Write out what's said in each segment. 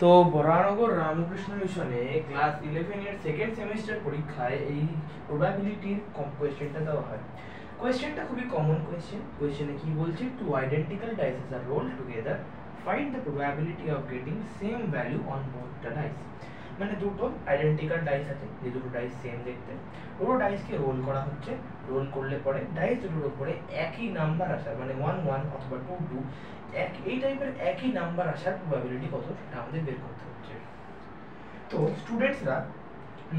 তো বরানগর রামকৃষ্ণ মিশনে ক্লাস 11 এর সেকেন্ড সেমিস্টার পরীক্ষায় এই প্রবাবিলিটির কোয়েশ্চেনটা দেওয়া হয়। কোয়েশ্চেনটা খুবই কমন কোয়েশ্চেন। কোয়েশ্চেনে কি বলছে, two identical dices are roll together, find the probability of getting same value on both the dice. মানে দুটো আইডেন্টিক্যাল ডাইস আছে, যে দুটো ডাইস সেম দেখতে, দুটো ডাইসকে রোল করা হচ্ছে। রোল করলে পরে ডাইস দুটোর উপরে একই নাম্বার আসার, মানে 1 1 অথবা 2 2 এই টাইপের একই নাম্বার আসার প্রবাবিলিটি কত সেটা আমাদের বের করতে হচ্ছে। তো স্টুডেন্টসরা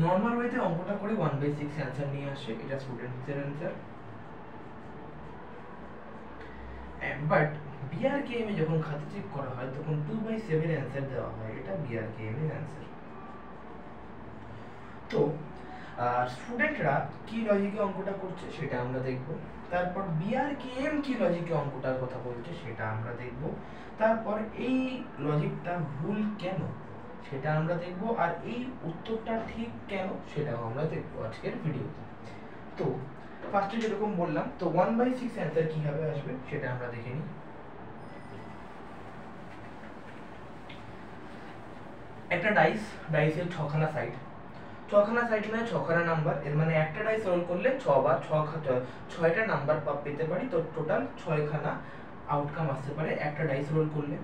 নর্মাল ওয়েতে অঙ্কটা করে 1/6 অ্যান্সার নিয়ে আসে, এটা স্টুডেন্টসের অ্যান্সার। বাট বিআরকেএম এ যখন খাতা চেক করা হয় তখন 2/7 অ্যান্সার দেওয়া হয়, এটা বিআরকেএম এর অ্যান্সার। তো স্টুডেন্টরা কি লজিকে অঙ্কটা করছে সেটা আমরা দেখব। তারপর বিআরকেএম কি লজিকে অঙ্কটার কথা বলছে সেটা আমরা দেখব। তারপর এই লজিকটা ভুল কেন সেটা আমরা দেখব, আর এই উত্তরটা ঠিক কেন সেটাও আমরা দেখব আজকের ভিডিওতে। তো ফার্স্টে যেরকম বললাম, তো 1/6 অ্যান্সার কিভাবে আসবে সেটা আমরা দেখে নিই। একটা ডাইসের ছখানা সাইড, ছখানা সাইড মানে ছখানা নাম্বার, এর মানে একটা ডাইস রোল করলে 6 বার 6টা নাম্বার পেতে পারি। তো টোটাল 6খানা আউটকাম আসতে পারে একটা ডাইস রোল করলে।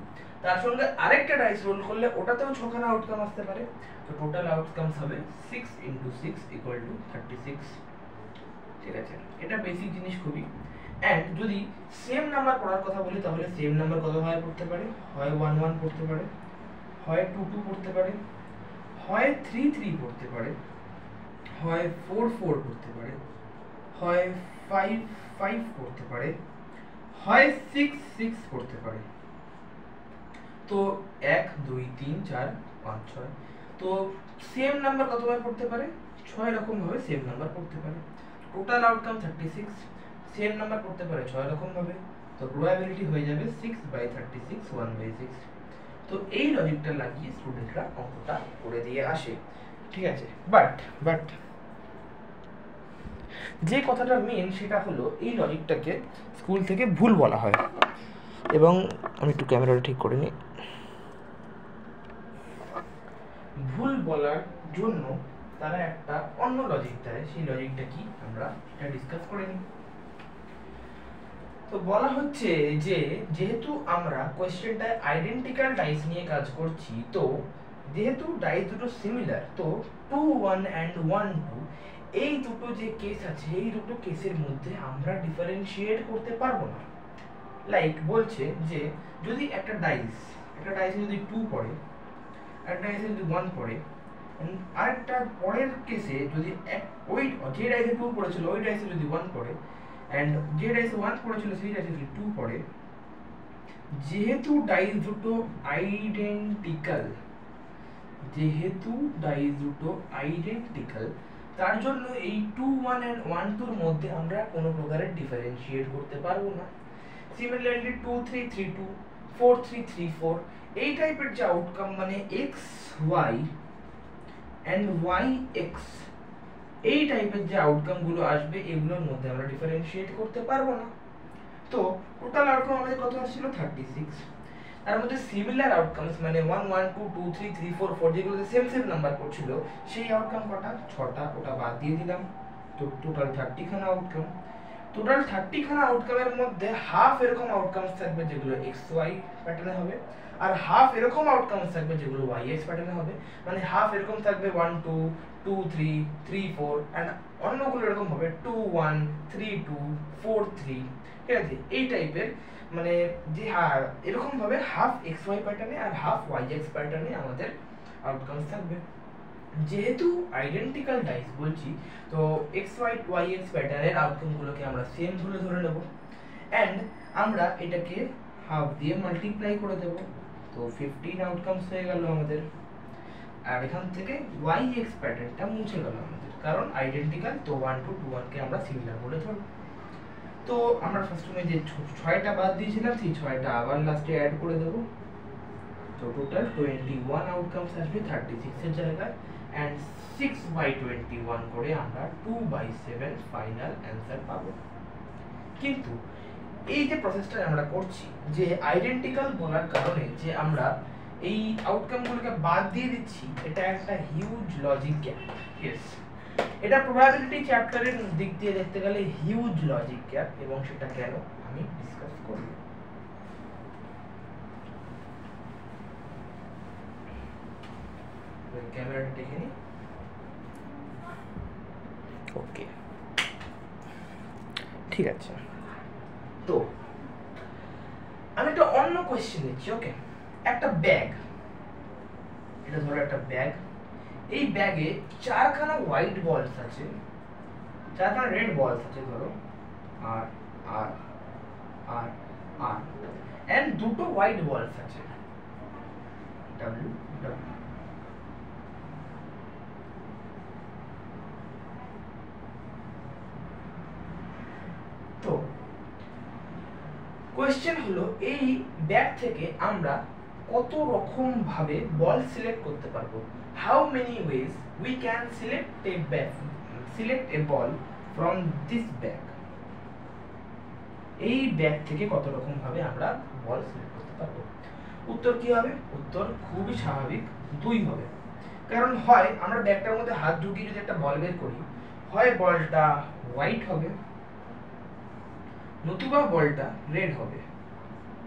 তার সঙ্গে আরেকটা ডাইস রোল করলে ওটাতেও 6খানা আউটকাম আসতে পারে। তো টোটাল আউটকামস হবে 6 × 6 = 36। ঠিক আছে, এটা বেসিক জিনিস খুবই। এন্ড যদি সেম নাম্বার পড়ার কথা বলি তাহলে সেম নাম্বার কতভাবে পড়তে পারে, হয় 1 1 পড়তে পারে, হয় 2 2 পড়তে পারে, হয় 3 3 পড়তে পারে, হয় 4 4 পড়তে পারে, হয় 5 5 পড়তে পারে, হয় 6 6 পড়তে পারে। তো 1 2 3 4 5 6, তো সেম নাম্বার কতবার পড়তে পারে, 6 রকম ভাবে সেম নাম্বার পড়তে পারে। টোটাল আউটকাম 36, সেম নাম্বার পড়তে পারে 6 রকম ভাবে। তো প্রবাবিলিটি হয়ে যাবে 6/36 1/6। তো এই লজিকটা লাগিয়ে স্টুডেন্টরা অঙ্কটা করে দিয়ে আসে। ঠিক আছে, বাট যে কথাটা মেন সেটা হলো এই লজিকটাকে স্কুল থেকে ভুল বলা হয়। এবং আমি একটু ক্যামেরাটা ঠিক করে নিই। ভুল বলার জন্য তারা একটা অন্য লজিক দেয়, সেই লজিকটা কি আমরা এটা ডিসকাস করে নিই। তো বলা হচ্ছে যে যেহেতু আমরা কোয়েশ্চেনটায় আইডেন্টিক্যাল ডাইস নিয়ে কাজ করছি, তো যেহেতু ডাইস দুটো সিমিলার, তো 2 1 and 1 2 এই দুটো যে কেস আছে এই দুটো কেসের মধ্যে আমরা ডিফারেন্সিয়েট করতে পারবো না। লাইক বলছে যে যদি একটা ডাইসে যদি 2 পড়ে, একটা ডাইসে যদি 1 পড়ে, আরেকটা পরের কেসে যদি ওই যে ডাইসে 2 পড়েছিল ওই ডাইসে যদি 1 পড়ে, এন্ড যে ডাইসে 1 পড়েছিল সেই ডাইসে যদি 2 পড়ে, যেহেতু ডাইস দুটো আইডেন্টিক্যাল, তার জন্য এই 2 1 and 1 2 এর মধ্যে আমরা কোনো প্রকারের ডিফারেন্সিয়েট করতে পারবো না। সিমিলারলি 2 3 3 2 4 3 3 4 এই টাইপের যে আউটকাম, মানে x y and y x এই টাইপের যে আউটকাম গুলো আসবে এগুলোর মধ্যে আমরা ডিফারেন্সিয়েট করতে পারবো না। তো টোটাল আউটকাম আমাদের কত আসছিল 36। তার মধ্যে সিমিলার আউটকামস মানে 1 1 2 2 3 3 4 4 যেগুলোতে সেম নাম্বার পড়ছিল সেই আউটকাম কটা, 6টা, ওটা বাদ দিয়ে দিলাম। তো টোটাল 30 খানা আউটকাম। টোটাল 30 খানা আউটকামের মধ্যে হাফ এরকম আউটকামস থাকবে যেগুলো xy প্যাটার্নে হবে, আর হাফ এরকম আউটকামস থাকবে যেগুলো yx প্যাটার্নে হবে। মানে হাফ এরকম থাকবে 1 2 2 3 3 4, এন্ড অন্যগুলো এরকম হবে 2 1 3 2 4 3। ঠিক আছে, এই টাইপের মানে যে এরকম ভাবে হাফ xy প্যাটার্নে আর হাফ yx প্যাটার্নে আমাদের আউটকামস থাকবে। যেহেতু আইডেন্টিক্যাল ডাইস বলছি, তো xy yx প্যাটার্নের আউটকাম গুলোকে আমরা সেম ধরে নেব, এন্ড আমরা এটাকে হাফ দিয়ে মাল্টিপ্লাই করে দেব। তো 15 আউটকামস হয়ে গেল আমাদের। আর এখান থেকে yx প্যাটার্নটা মুছে গেল আমাদের, কারণ আইডেন্টিক্যাল, তো 1 2 2 1 কে আমরা সিমিলার বলে ধরব। তো আমরা ফার্স্টে যে 6টা বাদ দিয়েছিলাম সেই 6টা আবার লাস্টে অ্যাড করে দেব। তো টোটাল 21 আউটকামস আসবে 36 এর জায়গায়, এন্ড 6/21 করে আমরা 2/7 ফাইনাল অ্যান্সার পাবো। কিন্তু এই যে প্রসেসটা আমরা করছি, যে আইডেন্টিক্যাল বলার কারণে যে আমরা এই আউটকামগুলোকে বাদ দিয়ে দিচ্ছি, এটা একটা হিউজ লজিক গ্যাপ। ইয়েস, এটা প্রবাবিলিটি চ্যাপ্টারের দিক দিয়ে দেখতে গেলে হিউজ লজিক গ্যাপ, এবং সেটা কেন আমি ডিসকাস করব। ক্যামেরাটা দেখে নিই। ওকে, ঠিক আছে। তো আমি একটা অন্য কোয়েশ্চেন নিচ্ছি। ওকে, একটা ব্যাগ, এটা ধরো একটা ব্যাগ, এই ব্যাগে 4খানা হোয়াইট বলস আছে, 4খানা রেড বলস আছে ধরো, আর আর আর আর এন্ড দুটো হোয়াইট বলস আছে, ডব্লিউ ডব্লিউ। তো কোয়েশ্চেন হলো, এই ব্যাগ থেকে আমরা কত রকম ভাবে বল সিলেক্ট করতে পারবো? How many ways we can select A ball from this bag. এই ব্যাগ থেকে কত রকম ভাবে আমরা বল সিলেক্ট করতে পারবো? উত্তর কি হবে? উত্তর খুবই স্বাভাবিক, 2 হবে। কারণ হয় আমরা ব্যাগটার মধ্যে হাত ঢুকিয়ে যদি একটা বল বের করি, হয় বলটা হোয়াইট হবে, নতুবা বলটা রেড হবে,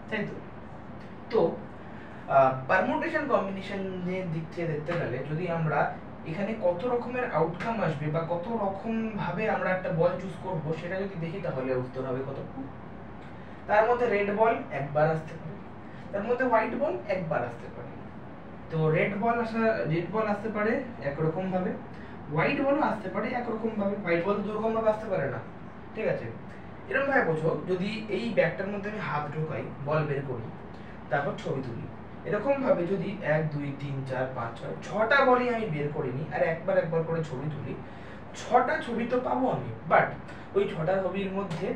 তাই তো? তো পারমুটেশন কম্বিনেশনের দিক থেকে দেখতে গেলে যদি আমরা এখানে কত রকমের আউটকাম আসবে বা কত রকম ভাবে আমরা একটা বল চুজ করব সেটা যদি দেখি, তাহলে উত্তর হবে কত? 2। তার মধ্যে রেড বল একবার আসতে পারে, তার মধ্যে হোয়াইট বল একবার আসতে পারে। তো রেড বল আসতে পারে একরকম ভাবে, হোয়াইট বলও আসতে পারে একরকম ভাবে, হোয়াইট বল দু রকম ভাবে আসতে পারে না, ঠিক আছে? এরকম ভাবে বোঝো, যদি এই ব্যাগটার মধ্যে আমি হাত ঢোকাই, বল বের করি, তারপর ছবি তুলি, এরকম ভাবে যদি 1 2 3 4 5 6 6টা বলই আমি বের করিনি আর একবার করে ছবি তুলি, 6টা ছবি তো পাবো আমি, বাট ওই 6টা ছবির মধ্যে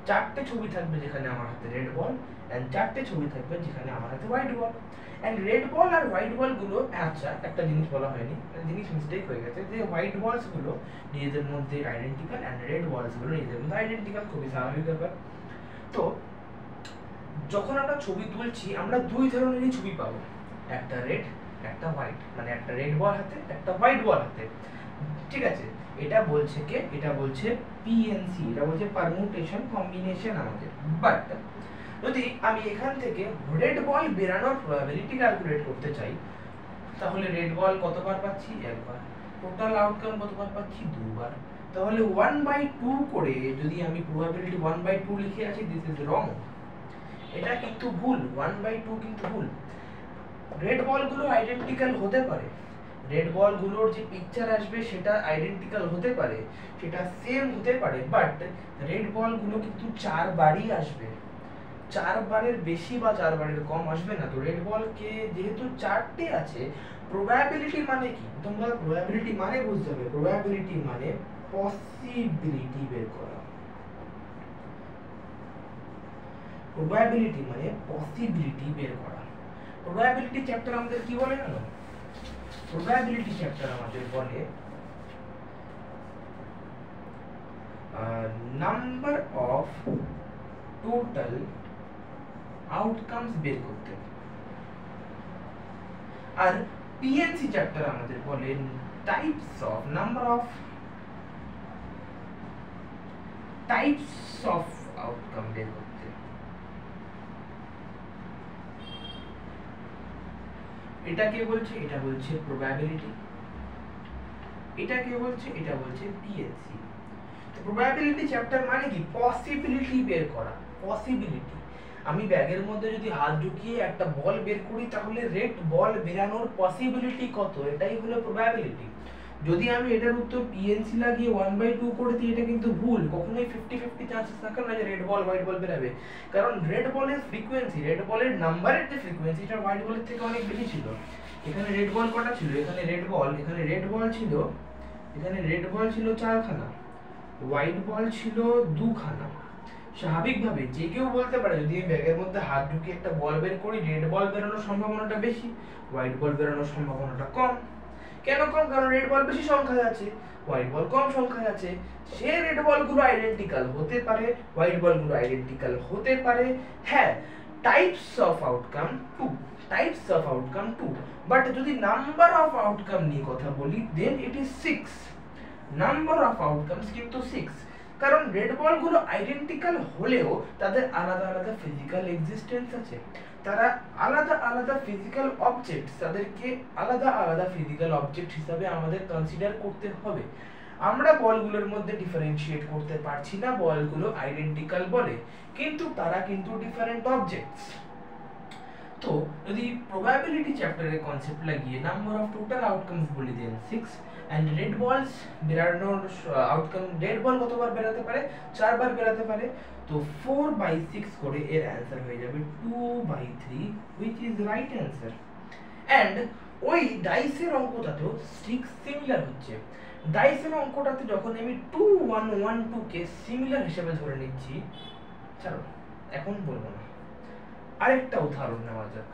4টে ছবি থাকবে যেখানে আমার হাতে রেড বল, এন্ড 4টে ছবি থাকবে যেখানে আমার হাতে white ball. And red ball আর হোয়াইট বল গুলো, আচ্ছা একটা জিনিস বলা হয়নি, জিনিস মিস্টেক হয়ে গেছে, যে হোয়াইট বলস গুলো নিজেদের মধ্যে আইডেন্টিক্যাল এন্ড রেড বলস গুলো নিজেদের মধ্যে আইডেন্টিক্যাল, খুবই স্বাভাবিক ব্যাপার। তো যখন আমরা ছবি তুলছি, আমরা 2 ধরনেরই ছবি পাবো, একটা রেড একটা হোয়াইট, মানে একটা রেড বল হাতে একটা হোয়াইট বল হাতে, ঠিক আছে? এটা বলছে কে? এটা বলছে পিএনসি, এটা বলছে পারমুটেশন কম্বিনেশন আমাদের। বাট যদি আমি এখান থেকে রেড বল বেরানোর প্রবাবিলিটি ক্যালকুলেট করতে চাই, তাহলে রেড বল কতবার পাচ্ছি? একবার। টোটাল আউটকাম কতবার পাচ্ছি? 2বার। তাহলে 1/2 করে যদি আমি প্রবাবিলিটি 1/2 লিখে আছি, দিস ইজ রং, এটা কিন্তু ভুল, 1/2 কিন্তু ভুল। রেড বলগুলো আইডেন্টিক্যাল হতে পারে, রেড বলগুলোর যে পিকচার আসবে সেটা আইডেন্টিক্যাল হতে পারে, সেটা সেম হতে পারে, বাট রেড বলগুলো কিন্তু 4 বারই আসবে, 4 বারের বেশি বা 4 বারের কম আসবে না। তো রেড বলকে যেহেতু 4টে আছে, প্রবাবিলিটি মানে কি? তোমরা প্রবাবিলিটি মানে বুঝতে হবে, প্রবাবিলিটি মানে পসিবিলিটি বের করা, প্রবাবিলিটি মানে পসিবিলিটি বের করা। প্রবাবিলিটি চ্যাপ্টার আমাদের কি বলে জানো? প্রবাবিলিটি চ্যাপ্টার আমাদের বলে নাম্বার অফ টোটাল আউটকামস বের করতে, আর পিএনসি চ্যাপ্টার আমাদের বলে types of number of types of outcome বের করতে। এটা কে বলছে? এটা বলছে প্রবাবিলিটি। এটা কে বলছে? এটা বলছে পিএনসি। তো প্রবাবিলিটি চ্যাপ্টার মানে কি? পসিবিলিটি বের করা, পসিবিলিটি। আমি ব্যাগের মধ্যে যদি হাত ঢুকিয়ে একটা বল বের করি, তাহলে রেড বল বেরানোর পসিবিলিটি কত, এটাই হলো প্রবাবিলিটি। যদি আমি এটার উত্তর পিএনসি লাগিয়ে 1/2 করে দিই, এটা কিন্তু ভুল, কখনোই 50-50 চান্সেস থাকে না যে রেড বল হোয়াইট বল বেরাবে, কারণ রেড বলের ফ্রিকোয়েন্সি, রেড বলের নাম্বারের যে ফ্রিকোয়েন্সি, এটা হোয়াইট বলের থেকে অনেক বেশি ছিল। এখানে রেড বল কটা ছিল? এখানে রেড বল ছিল, এখানে রেড বল ছিল 4খানা, হোয়াইট বল ছিল 2খানা। স্বাভাবিকভাবে যে কেউ বলতে পারে, যদি আমি ব্যাগের মধ্যে হাত ঢুকিয়ে একটা বল বের করি, রেড বল বেরোনোর সম্ভাবনাটা বেশি, হোয়াইট বল বেরোনোর সম্ভাবনাটা কম। কেন কম? কারণ রেড বল বেশি সংখ্যায় আছে, হোয়াইট বল কম সংখ্যায় আছে। সে রেড বলগুলো আইডেন্টিক্যাল হতে পারে, হোয়াইট বলগুলো আইডেন্টিক্যাল হতে পারে। হ্যাঁ, types of outcome 2, types of outcome 2, but যদি নাম্বার অফ আউটকাম নিয়ে কথা বলি then it is 6। Number of outcomes কিন্তু 6, কারণ রেড বলগুলো আইডেন্টিক্যাল হলেও তাদের আলাদা আলাদা ফিজিক্যাল এক্সিস্টেন্স আছে। তারা আলাদা আলাদা ফিজিক্যাল অবজেক্টস, তাদেরকে আলাদা আলাদা ফিজিক্যাল অবজেক্ট হিসাবে আমাদের কনসিডার করতে হবে। আমরা বলগুলোর মধ্যে ডিফারেন্সিয়েট করতে পারছি না বলগুলো আইডেন্টিক্যাল বলে, কিন্তু তারা কিন্তু ডিফারেন্ট অবজেক্টস। তো যদি প্রবাবিলিটি চ্যাপ্টারের কনসেপ্ট লাগিয়ে নাম্বার অফ টোটাল আউটকামস বলি দেন 6, এন্ড রেড বলস বেরানোর আউটকাম, রেড বল কতবার বেরাতে পারে? 4 বার বেরাতে পারে। তো 4/6 করে এর অ্যান্সার হয়ে যাবে 2/3, which is right answer। And ওই ডাইসের অঙ্কটাতেও ঠিক সিমিলার হচ্ছে। ডাইসের অঙ্কটাতে যখন আমি 2 1 1 2 কে সিমিলার হিসেবে ধরে নিচ্ছি, চলো এখন বলবো না, আরেকটা উদাহরণ নেওয়া যাক।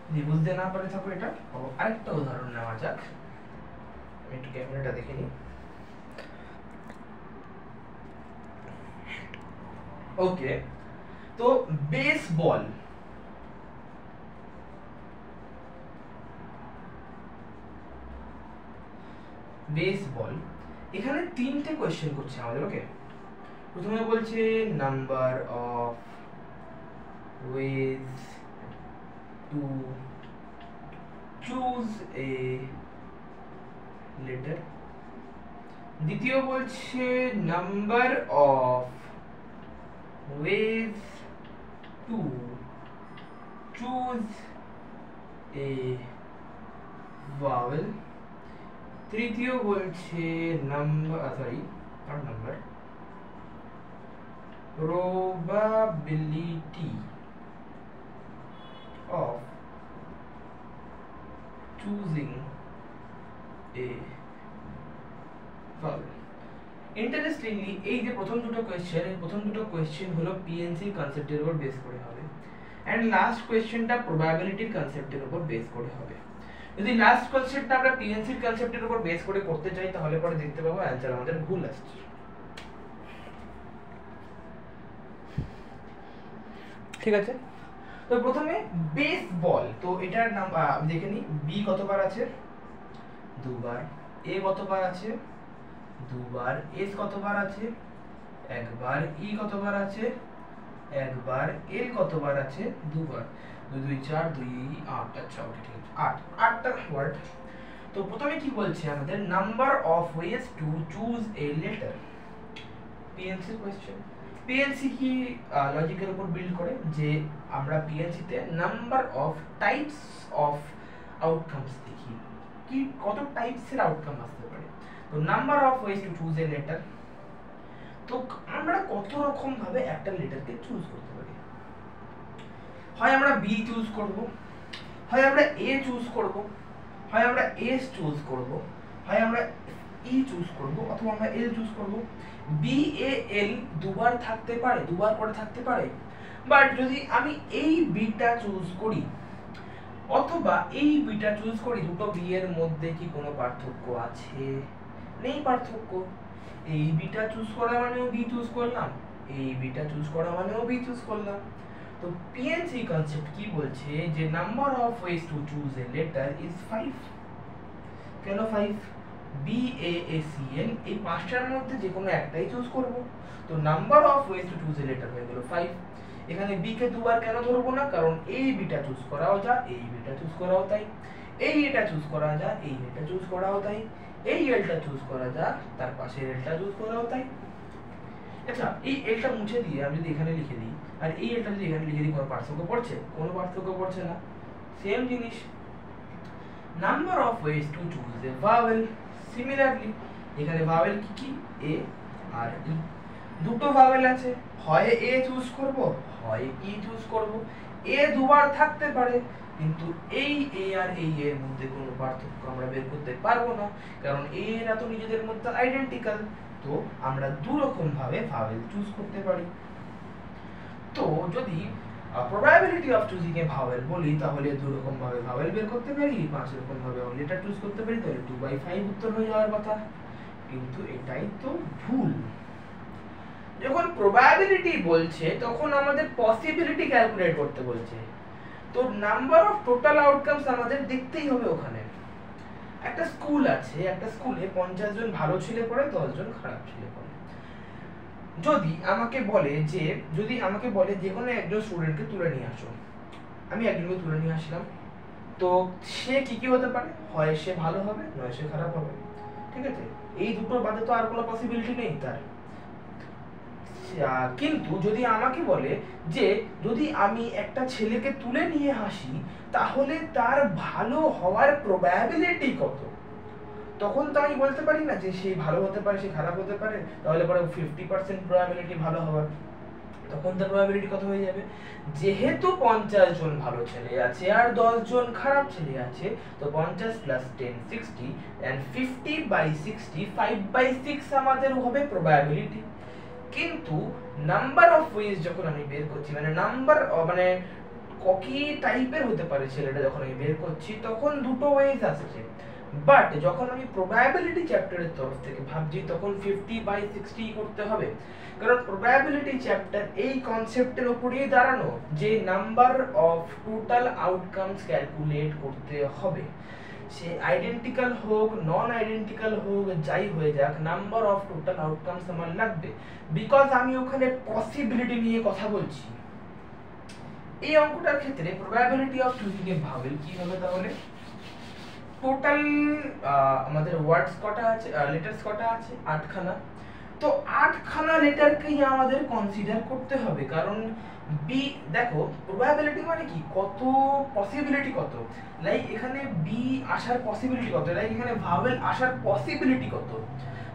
যদি বুঝতে না পারে থাকো এটা, আরেকটা উদাহরণ নেওয়া যাক। আমি একটু ক্যামেরাটা দেখে নিই। ওকে, তো বেসবল, বেসবল এখানে 3টে কোশ্চেন করছে আমাদের। ওকে, প্রথমে বলছে number of ways to choose a letter. দ্বিতীয় বলছে number of ways to choose a vowel। তৃতীয় বলছে probability of choosing a vowel। Interestingly এই যে প্রথম দুটো কোয়েশ্চেন হলো পিএনসি কনসেপ্টের উপর বেস করে হবে, এন্ড লাস্ট কোয়েশ্চেনটা প্রবাবিলিটির কনসেপ্টের উপর বেস করে হবে। যদি লাস্ট কোয়েশ্চেনটা আমরা পিএনসির কনসেপ্টের উপর বেস করে করতে চাই তাহলে পরে দেখতে পাবো অ্যানসার আমাদের ভুল আসছে। ঠিক আছে, তো প্রথমে বেসবল, তো এটার নাম দেখে নিই। বি কতবার আছে? 2 বার। এ কতবার আছে? 2 বার। এস কতবার আছে? 1 বার। ই কতবার আছে? 1 বার। এল কতবার আছে? 2 বার। 2 2 4 2 8। আচ্ছা ওকে, ঠিক আছে, 8টা ওয়ার্ড। তো প্রথমে কি বলছে আমাদের? Number of ways to choose a letter. PNC question. PNC কি লজিকের উপর বিল্ড করে যে আমরা পিএনসি তে number of types of outcomes দেখি, কি কত টাইপস এর আউটকাম আসতে পারে। তো number of ways to choose a letter, তো আমরা কত রকম ভাবে একটা লেটারকে চুজ করতে পারি। হয় আমরা বি চুজ করব, হয় আমরা এ চুজ করব, হয় আমরা এস চুজ করব, হয় আমরা ই চুজ করব, অথবা আমরা এল চুজ করব। বি এ এল দুবার থাকতে পারে, দুবার করে থাকতে পারে, বাট যদি আমি এই বিটা চুজ করি অথবা এই বিটা চুজ করি, দুটো বি এর মধ্যে কি কোনো পার্থক্য আছে? নেই পার্থক্য। এই বিটা চুজ করা মানেও বি চুজ করলাম, এই বিটা চুজ করা মানেও বি চুজ করলাম। তো পিএনসি কনসেপ্ট কি বলছে যে number of ways to choose a letter is 5। কেন 5? B A S E N, এই পাঁচটার মধ্যে যে কোনো একটাই চুজ করব। তো number of ways to choose a letter হয়ে গেল 5। এখানে বি কে দুবার কেন ধরবো না? কারণ এই বিটা চুজ করাও যায়, এই বিটা চুজ করাও তাই, এই এটা চুজ করা যায়, এই এটা চুজ করাও তাই, এই এলটা চুজ করা যায়, তার পাশে এলটা চুজ করাও তাই। আচ্ছা, এই এলটা মুছে দিয়ে আমি যদি এখানে লিখে দিই আর এই এলটা যদি এখানে লিখে দিই, কোনো পার্থক্য পড়ছে? কোনো পার্থক্য পড়ছে না। সেম জিনিস, number of ways to choose A vowel. Similarly এখানে ভাওয়েল কি কি? এ আর ই। দুটো ভাওয়েল আছে, হয় এ চুজ করব, হয় ই চুজ করব। এ দুবার থাকতে পারে, কিন্তু এই এ আর এই এর মধ্যে কোনো পার্থক্য আমরা বের করতে পারবো না, কারণ এরা তো নিজেদের মধ্যে আইডেন্টিক্যাল। তো আমরা দু রকম ভাবে ভাওয়েল চুজ করতে পারি। তো যদি probability of choosing a vowel বলি তাহলে দু রকম ভাবে ভাওয়েল বের করতে পারি, 5 রকম ভাবে লেটার চুজ করতে পারি, তাহলে 2/5 উত্তর হয়ে যাওয়ার কথা, কিন্তু এটাই তো ভুল। যখন প্রবাবিলিটি বলছে তখন আমাদের পসিবিলিটি ক্যালকুলেট করতে বলছে। তো নাম্বার অফ টোটাল আউটকামস আমাদের দেখতেই হবে। ওখানে একটা স্কুল আছে, একটা স্কুলে 50 জন ভালো ছেলে পড়ে, 10 জন খারাপ ছেলে পড়ে। যদি আমাকে বলে যে কোনো একজন স্টুডেন্টকে তুলে নিয়ে আসো, আমি একজনকে তুলে নিয়ে আসলাম, তো সে কি হতে পারে, হয় সে ভালো হবে, নয় সে খারাপ হবে। ঠিক আছে, এই দুটোর বাদে তো আর কোনো পসিবিলিটি নেই তার। কিন্তু যদি আমাকে বলে যে যদি আমি একটা ছেলেকে তুলে নিয়ে আসি তাহলে তার ভালো হওয়ার প্রবাবিলিটি কত, তখন তো আমি বলতে পারি না যে সে ভালো হতে পারে, সে খারাপ হতে পারে, তাহলে পরে 50% প্রবাবিলিটি ভালো হওয়ার। তখন তার প্রবাবিলিটি কত হয়ে যাবে? যেহেতু 50 জন ভালো ছেলে আছে আর 10 জন খারাপ ছেলে আছে, তো 50 + 10 60 and 50/60 5/6 আমাদের হবে প্রবাবিলিটি। কিন্তু নাম্বার অফ ওয়েজ যখন আমি বের করছি, মানে নাম্বার মানে কি টাইপের হতে পারে ছেলেটা, যখন আমি বের করছি তখন দুটো ওয়েজ আসছে। বাট যখন আমি প্রবাবিলিটি চ্যাপ্টারের তরফ থেকে ভাবছি তখন 50/60 করতে হবে, কারণ প্রবাবিলিটি চ্যাপ্টার এই কনসেপ্টের উপরেই দাঁড়ানো যে number of total outcomes calculate করতে হবে। সে আইডেন্টিক্যাল হোক, নন আইডেন্টিক্যাল হোক, যাই হয়ে যাক, নাম্বার অফ টোটাল আউটকামস আমার লাগবে, বিকজ আমি ওখানে পসিবিলিটি নিয়ে কথা বলছি। এই অঙ্কটার ক্ষেত্রে probability of choosing a vowel কি হবে তাহলে? টোটাল আমাদের ওয়ার্ডস কটা আছে, লেটারস কটা আছে? 8খানা। তো 8খানা লেটারকেই আমাদের কনসিডার করতে হবে, কারণ বি, দেখো প্রবাবিলিটি মানে কি, কত পসিবিলিটি কত, লাইক এখানে বি আসার পসিবিলিটি কত, লাইক এখানে ভাওয়েল আসার পসিবিলিটি কত।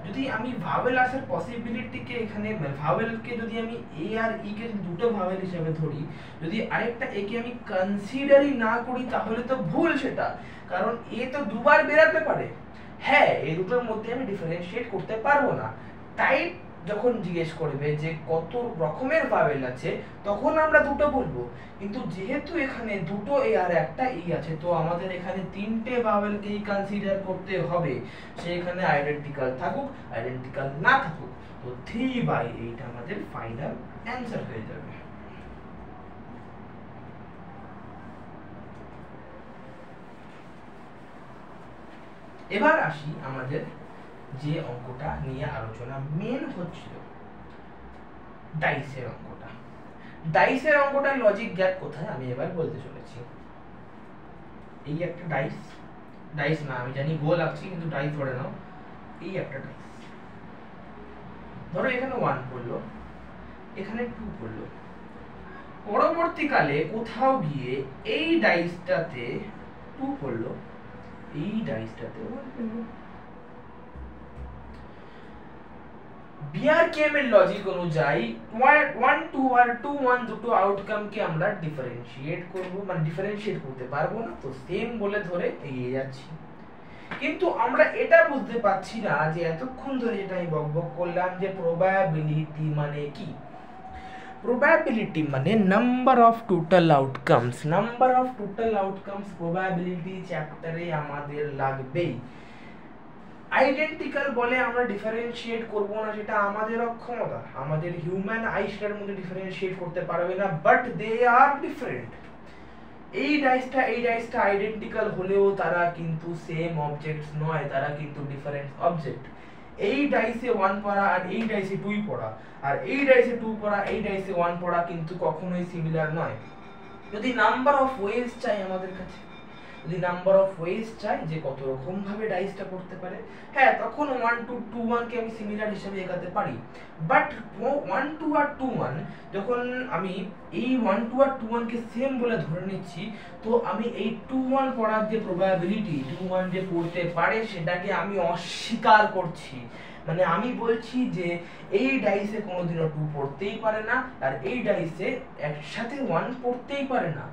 যদি আমি ভাওয়েল আসার পসিবিলিটিকে এখানে ভাওয়েলকে যদি আমি এ আর ই কে দুটো ভাওয়েল হিসেবে ধরি, যদি আরেকটা এ কে আমি কনসিডারই না করি তাহলে তো ভুল সেটা, কারণ এ তো দুবার বেরাতে পারে। হ্যাঁ, এই দুটোর মধ্যে আমি ডিফারেন্সিয়েট করতে পারবো না। তাই যখন জিজ্ঞেস করবে যে কত রকমের ভাওয়েল আছে, তখন আমরা দুটো বলবো। কিন্তু যেহেতু এখানে দুটো এ আর একটা ই আছে, তো আমাদের এখানে তিনটে ভাওয়েলকেই কনসিডার করতে হবে, সে এখানে আইডেন্টিক্যাল থাকুক, আইডেন্টিক্যাল না থাকুক। তো 3/8 আমাদের ফাইনাল অ্যানসার হয়ে যাবে। এবার আসি আমাদের যে অঙ্কটা নিয়ে আলোচনা মেন হচ্ছিল, ডাইসের অঙ্কটা। ডাইসের অঙ্কটার লজিক গ্যাপ কোথায় আমি এবার বলতে চলেছি। এই একটা ডাইস, ডাইস না আমি জানি গোল আঁকছি, কিন্তু ডাইস ধরে নাও, এই একটা ডাইস, ধরো এখানে 1 পড়লো, এখানে 2 পড়লো, পরবর্তীকালে কোথাও গিয়ে এই ডাইসটাতে 2 পড়লো, এই ডাইসটাতে 1 পড়লো। বিআরকেএম এর লজিক অনুযায়ী 1 2 আর 2 1 দুটো আউটকামকে আমরা ডিফারেন্সিয়েট করব, মানে ডিফারেন্সিয়েট করতে পারবো না, তো সেম বলে ধরে এগিয়ে যাচ্ছি। কিন্তু আমরা এটা বুঝতে পারছি না যে এতক্ষণ ধরে যেটা আমি বকবক করলাম যে প্রবাবিলিটি মানে কি। প্রবাবিলিটি মানে number of total outcomes. Number of total outcomes probability চ্যাপ্টারে আমাদের লাগবেই। আইডেন্টিক্যাল বলে আমরা ডিফারেন্সিয়েট করব না, সেটা আমাদের অক্ষমতা, আমাদের হিউম্যান আইসটার মধ্যে ডিফারেন্সিয়েট করতে পারবে না, বাট দে আর ডিফারেন্ট। এই ডাইসটা আইডেন্টিক্যাল হলেও তারা কিন্তু সেম অবজেক্টস নয়, তারা কিন্তু ডিফারেন্ট অবজেক্ট। এই ডাইসে 1 পড়া আর এই ডাইসে 2 পড়া, আর এই ডাইসে 2 পড়া এই ডাইসে 1 পড়া কিন্তু কখনোই সিমিলার নয়। যদি নাম্বার অফ ওয়েজ চাই আমাদের কাছে, যদি নাম্বার অফ ওয়েজ চাই যে কত রকম ভাবে ডাইসটা করতে পারে, হ্যাঁ তখন 1 2 2 1 কে আমি সিমিলার হিসেবে এগাতে পারি। বাট 1 2 আর 2 1 যখন আমি এই 1 2 আর 2 1 কে সেম বলে ধরে নিচ্ছি, তো আমি এই 2 1 পড়ার যে প্রবাবিলিটি 2 1 যে পড়তে পারে সেটাকে আমি অস্বীকার করছি। মানে আমি বলছি যে এই ডাইসে কোনোদিনও 2 পড়তেই পারে না, আর এই ডাইসে একসাথে 1 পড়তেই পারে না।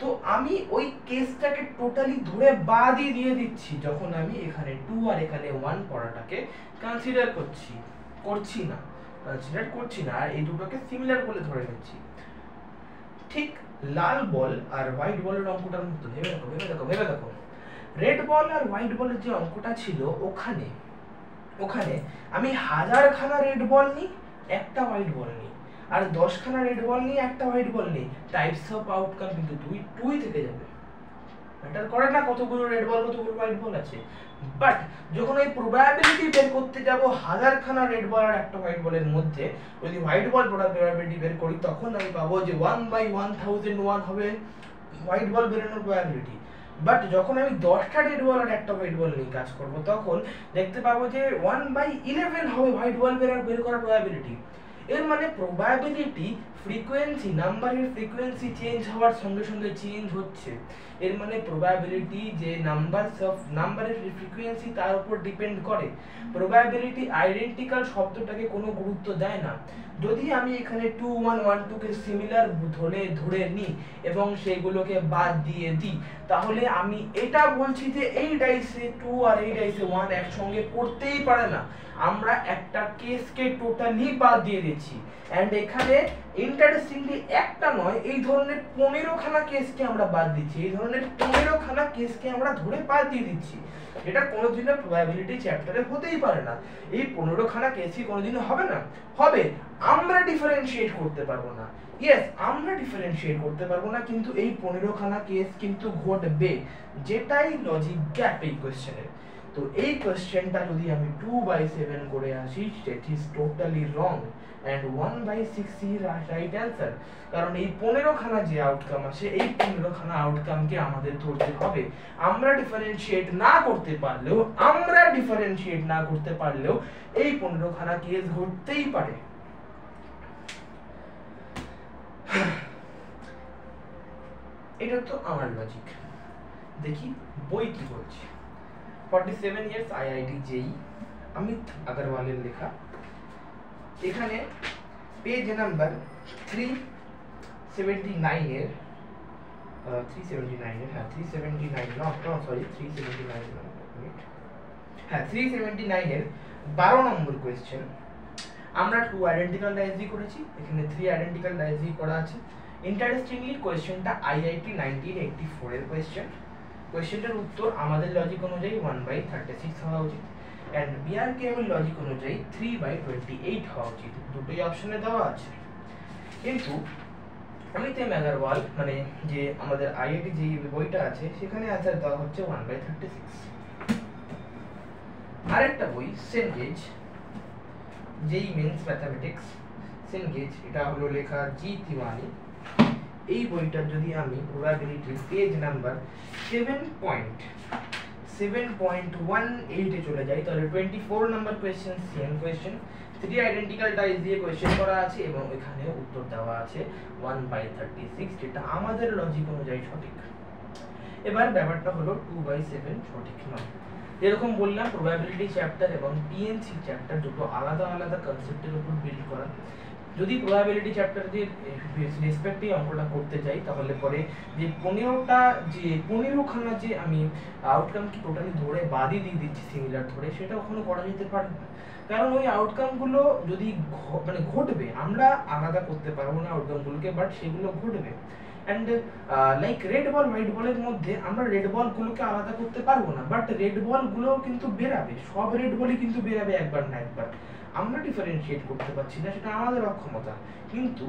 তো আমি ওই কেসটাকে টোটালি ধরে বাদই দিয়ে দিচ্ছি যখন আমি এখানে 2 আর এখানে 1 পড়াটাকে কনসিডার করছি না, আর এই দুটোকে সিমিলার বলে ধরে নিচ্ছি। ঠিক লাল বল আর হোয়াইট বলের অঙ্কটার মতো ভেবে দেখো। রেড বল আর হোয়াইট বলের যে অঙ্কটা ছিল, ওখানে আমি 1000 খানা রেড বল নিই একটা হোয়াইট বল নেই, আর 10খানা রেড বল নিয়ে একটা হোয়াইট বল নেই, টাইপস অফ আউটকাম কিন্তু দুই থেকে যাবে। ম্যাটার করে না কতগুলো রেড বল কতগুলো হোয়াইট বল আছে। বাট যখন এই প্রবাবিলিটি বের করতে যাব 1000খানা রেড বল আর একটা হোয়াইট বলের মধ্যে, যদি হোয়াইট বল প্রবাবিলিটি বের করি তখন আমি পাবো যে 1/1001 হবে হোয়াইট বল বেরোনোর প্রবাবিলিটি। বাট যখন আমি 10টা রেড বল আর একটা হোয়াইট বল নিয়ে কাজ করব তখন দেখতে পাবো যে 1/11 হবে হোয়াইট বল বের করার প্রবাবিলিটি। এর মানে প্রবাবিলিটি ফ্রিকোয়েন্সি, নাম্বারের ফ্রিকোয়েন্সি চেঞ্জ হওয়ার সঙ্গে সঙ্গে চেঞ্জ হচ্ছে। এর মানে প্রবাবিলিটি যে নাম্বারের ফ্রিকোয়েন্সি তার উপর ডিপেন্ড করে। প্রবাবিলিটি আইডেন্টিক্যাল শব্দটাকে কোনো গুরুত্ব দেয় না। যদি আমি এখানে 2 1 1 2 কে সিমিলার ধরে নিই এবং সেগুলোকে বাদ দিয়ে দিই, তাহলে আমি এটা বলছি যে এই ডাইসে 2 আর এই ডাইসে 1 একসঙ্গে করতেই পারে না। আমরা একটা কেসকে টোটালি বাদ দিয়ে দিচ্ছি। এন্ড এখানে ইন্টারেস্টিংলি একটা নয়, এই ধরনের 15খানা কেসকে আমরা বাদ দিচ্ছি, এই ধরনের 15খানা কেসকে আমরা ধরে বাদ দিয়ে দিচ্ছি। এটা কোনোদিনও প্রবাবিলিটি চ্যাপ্টারে হতেই পারে না। এই 15খানা কেসই কোনোদিনও হবে না। হবে, আমরা ডিফারেন্সিয়েট করতে পারবো না। ইয়েস, আমরা ডিফারেন্সিয়েট করতে পারবো না, কিন্তু এই 15খানা কেস কিন্তু ঘটবে, যেটাই লজিক গ্যাপ এই কোশ্চেনের। তো এই কোশ্চেনটা যদি আমি 2/7 করে আসি, set is totally wrong and 1/6 is right answer. কারণ এই 15খানা যে আউটকাম আছে, এই 15খানা আউটকামকে আমাদের ধরতে হবে। আমরা ডিফারেন্সিয়েট না করতে পারলেও এই 15খানা কেস ঘটতেই পারে। এটা তো আমার লজিক। দেখি বই কি বলছে। 47 years IIT JEE অমিত আগরওয়ালের লেখা। এখানে পেজ নাম্বার 379 এর 379 এর 12 নম্বর কোশ্চেন। আমরা 2 আইডেন্টিক্যাল ডাইসি করেছি, এখানে 3 আইডেন্টিক্যাল ডাইসি করা আছে। ইন্টারেস্টিংলি কোশ্চেনটা IIT 1984 এর কোশ্চেন। কোশ্চেনটার উত্তর আমাদের লজিক অনুযায়ী 1/36 হওয়া উচিত এন্ড BRKM এর লজিক অনুযায়ী 3/28 হওয়া উচিত। দুটোই অপশনে দেওয়া আছে, কিন্তু অমিত আগরওয়াল মানে যে আমাদের IIT JEE বইটা আছে সেখানে আনসার দেওয়া হচ্ছে 1/36। আরেকটা বই সেনগেজ JEE মেন্স ম্যাথমেটিক্স সেনগেজ, এটা হলো লেখা জি তিওয়ানি। এই বইটার যদি আমি প্রবাবিলিটি পেজ নাম্বার 7.18 এ চলে যাই, তাহলে 24 number question same question, 3 identical dice দিয়ে কোশ্চেন করা আছে এবং এখানে উত্তর দেওয়া আছে 1/36, যেটা আমাদের লজিক অনুযায়ী সঠিক। এবার ব্যাপারটা হলো 2/7 সঠিক নয়। যেরকম বললাম, প্রবাবিলিটি চ্যাপ্টার এবং PNC চ্যাপ্টার দুটো আলাদা আলাদা কনসেপ্টের উপর বিল্ড করা। যদি প্রবাবিলিটি চ্যাপ্টার দিয়ে রেসপেক্টে অঙ্কটা করতে যাই, তাহলে পরে যে 15খানা যে আমি আউটকামকে টোটালি ধরে বাদই দিয়ে দিচ্ছি সিমিলার ধরে, সেটা কখনো করা যেতে পারে না। কারণ ওই আউটকামগুলো যদি মানে ঘটবে, আমরা আলাদা করতে পারবো না আউটকামগুলোকে, বাট সেগুলো ঘটবে। And like red ball white বলের মধ্যে আমরা রেড বলগুলোকে আলাদা করতে পারবো না, বাট রেড বলগুলো কিন্তু বেরাবে, সব রেড বলই কিন্তু বেরাবে একবার না একবার। আমরা ডিফারেন্সিয়েট করতে পারছি না, সেটা আমাদের অক্ষমতা। কিন্তু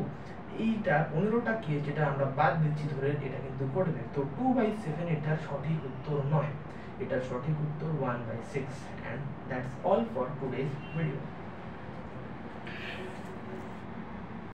এইটা 15টা কেস যেটা আমরা বাদ দিচ্ছি ধরে, এটা কিন্তু ঘটবে। তো 2/7 এটার সঠিক উত্তর নয়, এটার সঠিক উত্তর 1/6। and that's all for today's video.